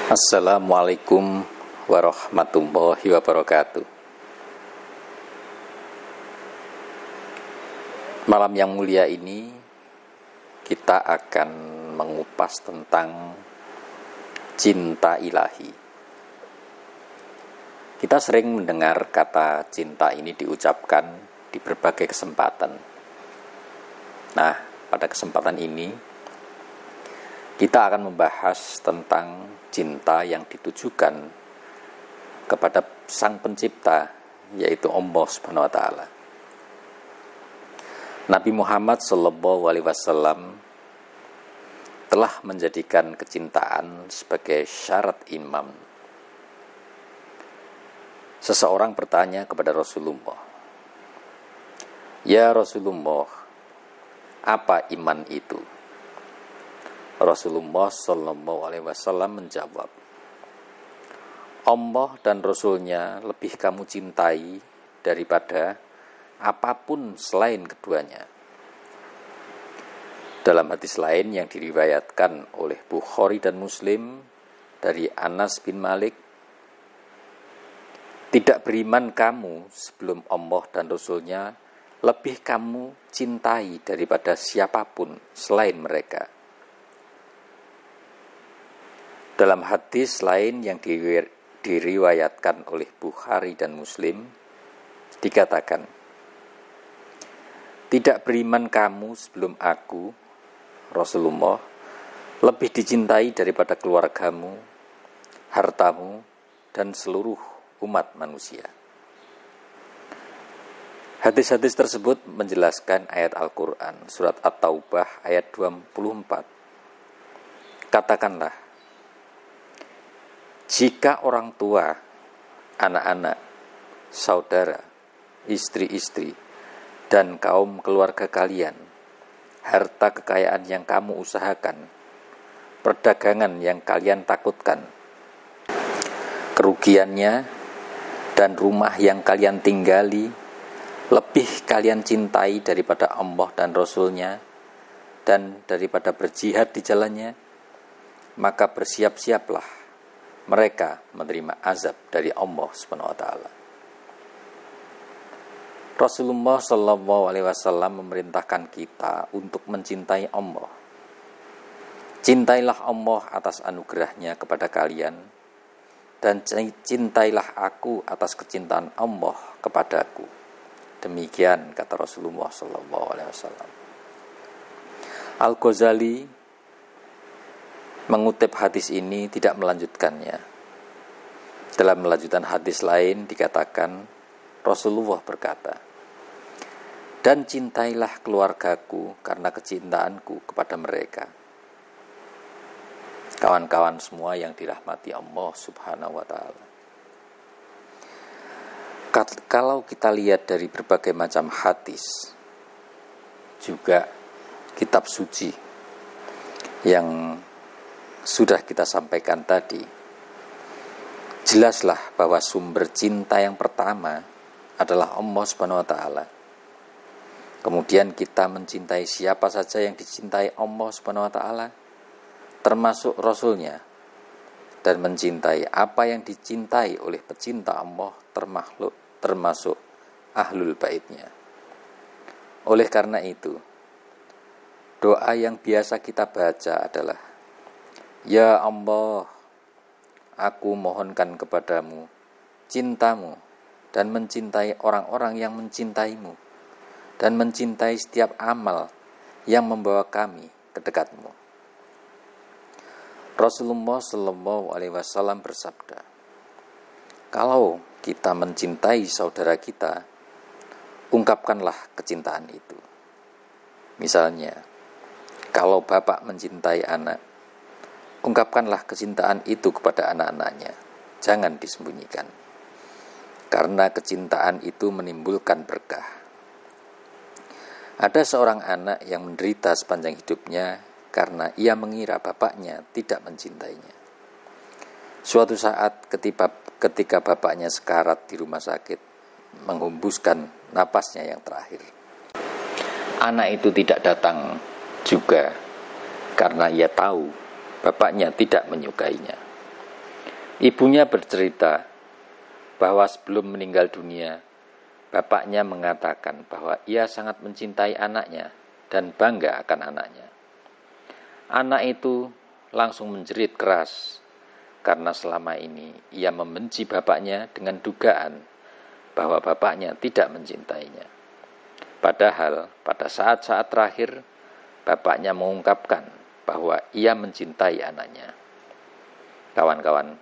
Assalamualaikum warahmatullahi wabarakatuh. Malam yang mulia ini kita akan mengupas tentang cinta ilahi. Kita sering mendengar kata cinta ini diucapkan di berbagai kesempatan. Nah, pada kesempatan ini kita akan membahas tentang cinta yang ditujukan kepada Sang Pencipta, yaitu Allah Subhanahu wa taala. Nabi Muhammad SAW telah menjadikan kecintaan sebagai syarat iman. Seseorang bertanya kepada Rasulullah, "Ya Rasulullah, apa iman itu?" Rasulullah SAW menjawab, Allah dan Rasulnya lebih kamu cintai daripada apapun selain keduanya. Dalam hadis lain yang diriwayatkan oleh Bukhari dan Muslim dari Anas bin Malik, tidak beriman kamu sebelum Allah dan Rasulnya lebih kamu cintai daripada siapapun selain mereka. Dalam hadis lain yang diriwayatkan oleh Bukhari dan Muslim, dikatakan, tidak beriman kamu sebelum aku, Rasulullah, lebih dicintai daripada keluargamu, hartamu, dan seluruh umat manusia. Hadis-hadis tersebut menjelaskan ayat Al-Quran, surat At-Taubah ayat 24. Katakanlah, jika orang tua, anak-anak, saudara, istri-istri, dan kaum keluarga kalian, harta kekayaan yang kamu usahakan, perdagangan yang kalian takutkan, kerugiannya, dan rumah yang kalian tinggali, lebih kalian cintai daripada Allah dan Rasulnya, dan daripada berjihad di jalannya, maka bersiap-siaplah mereka menerima azab dari Allah Subhanahu wa taala. Rasulullah SAW memerintahkan kita untuk mencintai Allah. Cintailah Allah atas anugerahnya kepada kalian, dan cintailah aku atas kecintaan Allah kepadaku. Demikian kata Rasulullah SAW. Al-Ghazali mengutip hadis ini tidak melanjutkannya. Dalam melanjutkan hadis lain dikatakan, Rasulullah berkata, dan cintailah keluargaku karena kecintaanku kepada mereka. Kawan-kawan semua yang dirahmati Allah Subhanahu wa taala. Kalau kita lihat dari berbagai macam hadis, juga kitab suci yang sudah kita sampaikan tadi, jelaslah bahwa sumber cinta yang pertama adalah Allah Subhanahu wa taala. Kemudian kita mencintai siapa saja yang dicintai Allah Subhanahu wa taala, termasuk Rasulnya, dan mencintai apa yang dicintai oleh pecinta Allah, termasuk Ahlul Baitnya. Oleh karena itu, doa yang biasa kita baca adalah, ya Allah, aku mohonkan kepadamu cintamu dan mencintai orang-orang yang mencintaimu, dan mencintai setiap amal yang membawa kami ke dekatmu. Rasulullah SAW bersabda, kalau kita mencintai saudara kita, ungkapkanlah kecintaan itu. Misalnya, kalau bapak mencintai anak, ungkapkanlah kecintaan itu kepada anak-anaknya. Jangan disembunyikan. Karena kecintaan itu menimbulkan berkah. Ada seorang anak yang menderita sepanjang hidupnya karena ia mengira bapaknya tidak mencintainya. Suatu saat ketika bapaknya sekarat di rumah sakit, menghembuskan napasnya yang terakhir, anak itu tidak datang juga karena ia tahu bapaknya tidak menyukainya. Ibunya bercerita bahwa sebelum meninggal dunia, bapaknya mengatakan bahwa ia sangat mencintai anaknya dan bangga akan anaknya. Anak itu langsung menjerit keras karena selama ini ia membenci bapaknya dengan dugaan bahwa bapaknya tidak mencintainya. Padahal pada saat-saat terakhir, bapaknya mengungkapkan bahwa ia mencintai anaknya. Kawan-kawan,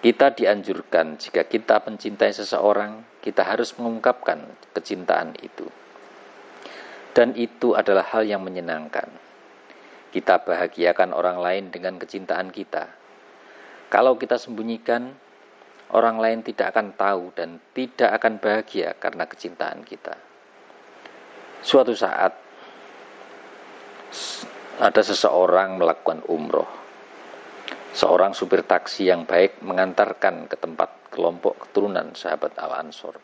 kita dianjurkan jika kita mencintai seseorang, kita harus mengungkapkan kecintaan itu. Dan itu adalah hal yang menyenangkan. Kita bahagiakan orang lain dengan kecintaan kita. Kalau kita sembunyikan, orang lain tidak akan tahu dan tidak akan bahagia karena kecintaan kita. Suatu saat, ada seseorang melakukan umroh. Seorang supir taksi yang baik mengantarkan ke tempat kelompok keturunan sahabat Al-Ansor.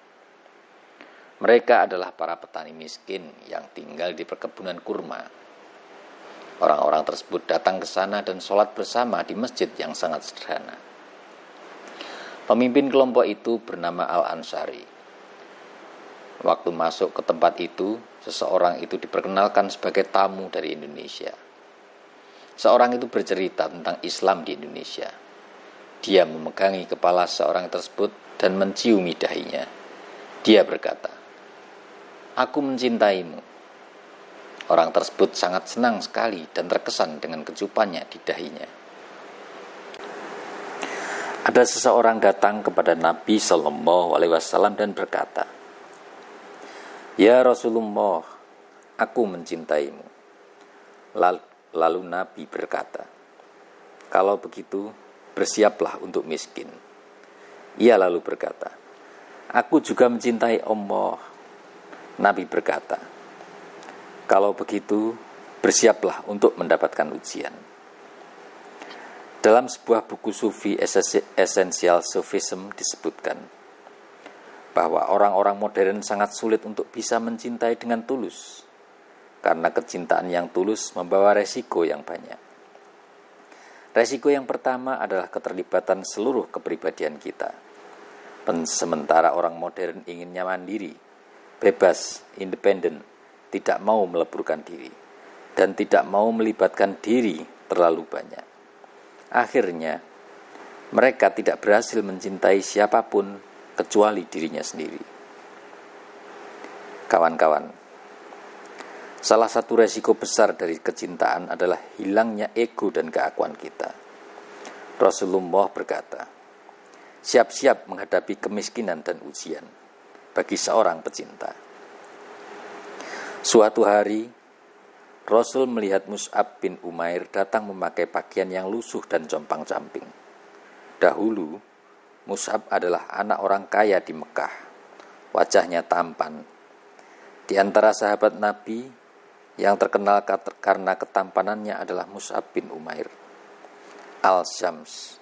Mereka adalah para petani miskin yang tinggal di perkebunan kurma. Orang-orang tersebut datang ke sana dan sholat bersama di masjid yang sangat sederhana. Pemimpin kelompok itu bernama Al-Ansari. Waktu masuk ke tempat itu, seseorang itu diperkenalkan sebagai tamu dari Indonesia. Seorang itu bercerita tentang Islam di Indonesia. Dia memegangi kepala seorang tersebut dan menciumi dahinya. Dia berkata, "Aku mencintaimu." Orang tersebut sangat senang sekali dan terkesan dengan kecupannya di dahinya. Ada seseorang datang kepada Nabi Sallallahu Alaihi Wasallam dan berkata, "Ya Rasulullah, aku mencintaimu." Lalu Nabi berkata, "Kalau begitu, bersiaplah untuk miskin." Ia lalu berkata, "Aku juga mencintai Allah." Nabi berkata, "Kalau begitu, bersiaplah untuk mendapatkan ujian." Dalam sebuah buku sufi Essential Sufism disebutkan bahwa orang-orang modern sangat sulit untuk bisa mencintai dengan tulus, karena kecintaan yang tulus membawa resiko yang banyak. Resiko yang pertama adalah keterlibatan seluruh kepribadian kita. Sementara orang modern inginnya mandiri, bebas, independen, tidak mau meleburkan diri, dan tidak mau melibatkan diri terlalu banyak. Akhirnya, mereka tidak berhasil mencintai siapapun kecuali dirinya sendiri. Kawan-kawan, salah satu resiko besar dari kecintaan adalah hilangnya ego dan keakuan kita. Rasulullah berkata, "Siap-siap menghadapi kemiskinan dan ujian bagi seorang pecinta." Suatu hari, Rasul melihat Mus'ab bin Umair datang memakai pakaian yang lusuh dan compang-camping. Dahulu, Mus'ab adalah anak orang kaya di Mekah. Wajahnya tampan. Di antara sahabat Nabi, yang terkenal karena ketampanannya adalah Mus'ab bin Umair Al-Syams.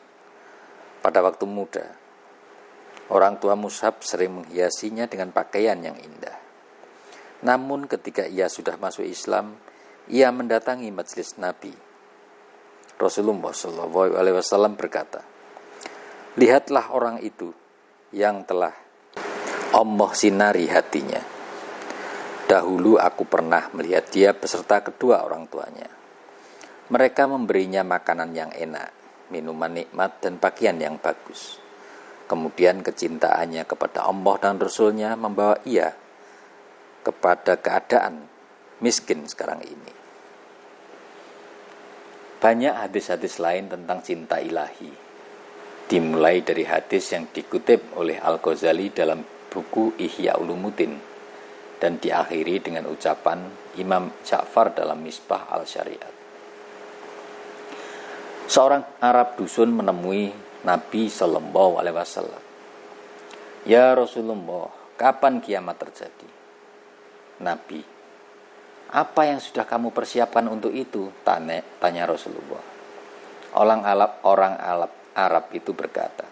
Pada waktu muda, orang tua Mus'ab sering menghiasinya dengan pakaian yang indah. Namun ketika ia sudah masuk Islam, ia mendatangi majelis Nabi. Rasulullah SAW berkata, "Lihatlah orang itu yang telah Allah sinari hatinya. Dahulu aku pernah melihat dia beserta kedua orang tuanya. Mereka memberinya makanan yang enak, minuman nikmat, dan pakaian yang bagus. Kemudian kecintaannya kepada Allah dan Rasul-Nya membawa ia kepada keadaan miskin sekarang ini." Banyak hadis-hadis lain tentang cinta ilahi, dimulai dari hadis yang dikutip oleh Al-Ghazali dalam buku Ihya Ulumuddin dan diakhiri dengan ucapan Imam Ja'far dalam Misbah al-Syariat. Seorang Arab dusun menemui Nabi Sallallahu Alaihi Wasallam. "Ya Rasulullah, kapan kiamat terjadi?" "Nabi, apa yang sudah kamu persiapkan untuk itu?" tanya Rasulullah. Orang Arab itu berkata,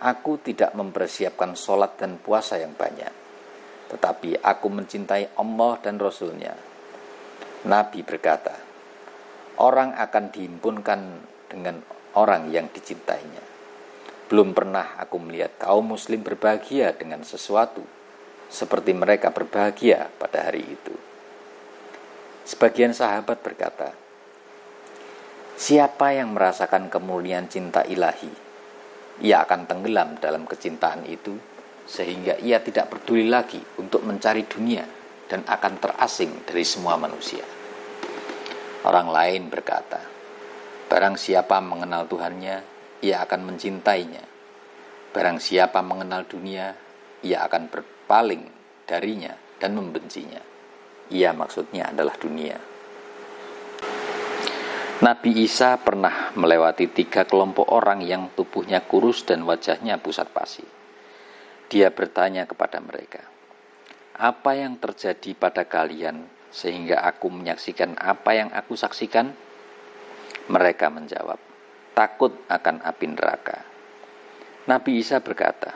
"Aku tidak mempersiapkan sholat dan puasa yang banyak, tetapi aku mencintai Allah dan Rasul-Nya." Nabi berkata, "Orang akan dihimpunkan dengan orang yang dicintainya. Belum pernah aku melihat kaum muslim berbahagia dengan sesuatu seperti mereka berbahagia pada hari itu. Sebagian sahabat berkata, siapa yang merasakan kemuliaan cinta ilahi, ia akan tenggelam dalam kecintaan itu, sehingga ia tidak peduli lagi untuk mencari dunia dan akan terasing dari semua manusia. Orang lain berkata, barang siapa mengenal Tuhannya, ia akan mencintainya. Barang siapa mengenal dunia, ia akan berpaling darinya dan membencinya. Ia maksudnya adalah dunia. Nabi Isa pernah melewati 3 kelompok orang yang tubuhnya kurus dan wajahnya pusat pasi. Dia bertanya kepada mereka, apa yang terjadi pada kalian sehingga aku menyaksikan apa yang aku saksikan? Mereka menjawab, takut akan api neraka. Nabi Isa berkata,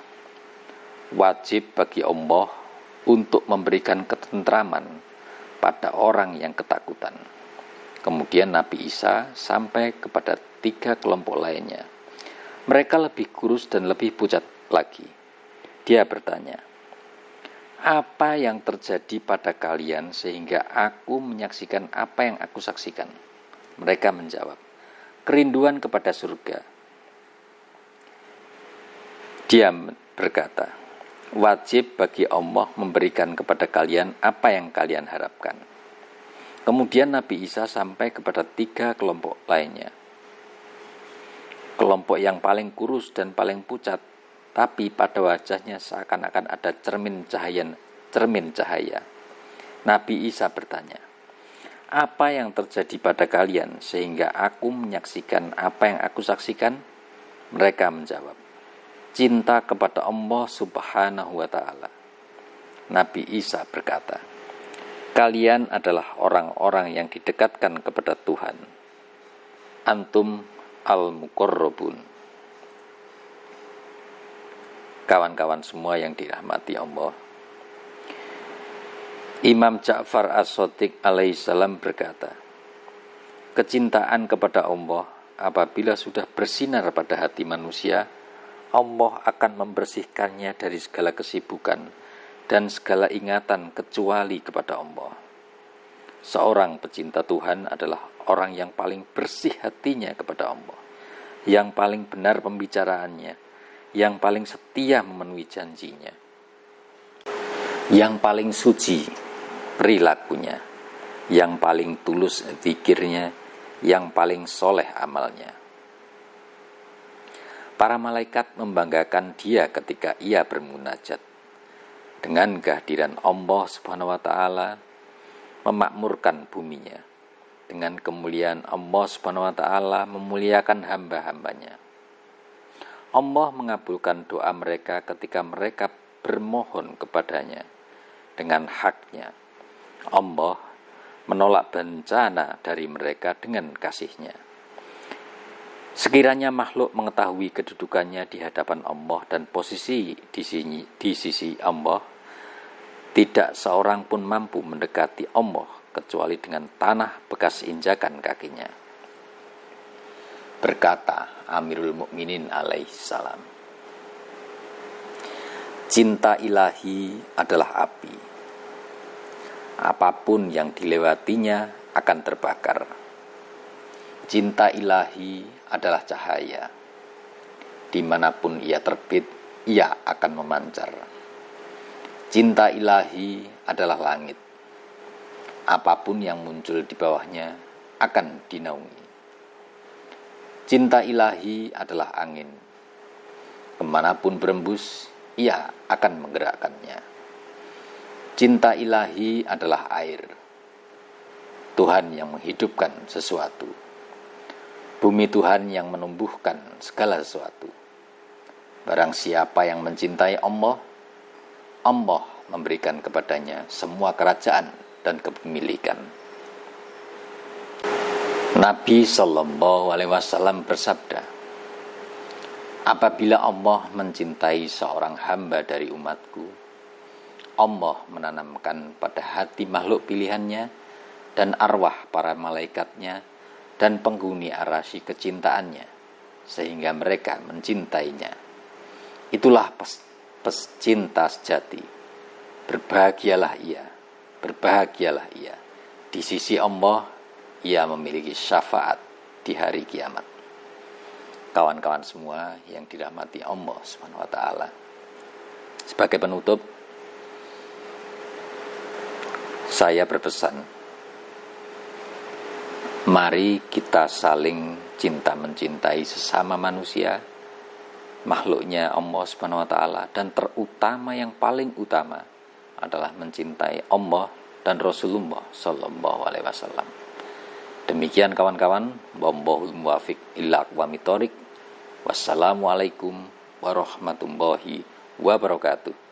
wajib bagi Allah untuk memberikan ketentraman pada orang yang ketakutan. Kemudian Nabi Isa sampai kepada 3 kelompok lainnya. Mereka lebih kurus dan lebih pucat lagi. Dia bertanya, apa yang terjadi pada kalian sehingga aku menyaksikan apa yang aku saksikan? Mereka menjawab, kerinduan kepada surga. Dia berkata, wajib bagi Allah memberikan kepada kalian apa yang kalian harapkan. Kemudian Nabi Isa sampai kepada 3 kelompok lainnya. Kelompok yang paling kurus dan paling pucat, tapi pada wajahnya seakan-akan ada cermin cahaya. Nabi Isa bertanya, apa yang terjadi pada kalian sehingga aku menyaksikan apa yang aku saksikan? Mereka menjawab, cinta kepada Allah Subhanahu wa ta'ala. Nabi Isa berkata, kalian adalah orang-orang yang didekatkan kepada Tuhan. Antum al-muqarrabun. Kawan-kawan semua yang dirahmati Allah, Imam Ja'far As-Shadiq alaihissalam berkata, kecintaan kepada Allah apabila sudah bersinar pada hati manusia, Allah akan membersihkannya dari segala kesibukan dan segala ingatan kecuali kepada Allah. Seorang pecinta Tuhan adalah orang yang paling bersih hatinya kepada Allah, yang paling benar pembicaraannya, yang paling setia memenuhi janjinya, yang paling suci perilakunya, yang paling tulus zikirnya, yang paling soleh amalnya. Para malaikat membanggakan dia ketika ia bermunajat. Dengan kehadiran Allah Subhanahu wa ta'ala memakmurkan buminya. Dengan kemuliaan Allah Subhanahu wa ta'ala memuliakan hamba-hambanya. Allah mengabulkan doa mereka ketika mereka bermohon kepadanya dengan haknya. Allah menolak bencana dari mereka dengan kasihnya. Sekiranya makhluk mengetahui kedudukannya di hadapan Allah dan posisi di sisi Allah, tidak seorang pun mampu mendekati Allah kecuali dengan tanah bekas injakan kakinya. Berkata Amirul Mukminin alaihissalam, cinta ilahi adalah api. Apapun yang dilewatinya akan terbakar. Cinta ilahi adalah cahaya. Dimanapun ia terbit, ia akan memancar. Cinta ilahi adalah langit. Apapun yang muncul di bawahnya akan dinaungi. Cinta ilahi adalah angin. Kemanapun berembus, ia akan menggerakkannya. Cinta ilahi adalah air. Tuhan yang menghidupkan sesuatu. Bumi Tuhan yang menumbuhkan segala sesuatu. Barang siapa yang mencintai Allah, Allah memberikan kepadanya semua kerajaan dan kepemilikan. Nabi Shallallahu Alaihi Wasallam bersabda, apabila Allah mencintai seorang hamba dari umatku, Allah menanamkan pada hati makhluk pilihannya dan arwah para malaikatnya dan penghuni arasy kecintaannya. sehingga mereka mencintainya. Itulah pecinta sejati. Berbahagialah ia. Di sisi Allah, ia memiliki syafaat di hari kiamat. Kawan-kawan semua yang dirahmati Allah Subhanahu wa taala. Sebagai penutup, saya berpesan, mari kita saling cinta mencintai sesama manusia, makhluknya Allah Subhanahu wa taala, dan terutama yang paling utama adalah mencintai Allah dan Rasulullah sallallahu alaihi wasallam. Demikian kawan-kawan, wallahul muwaffiq ila aqwamit thoriq. Wassalamualaikum warahmatullahi wabarakatuh.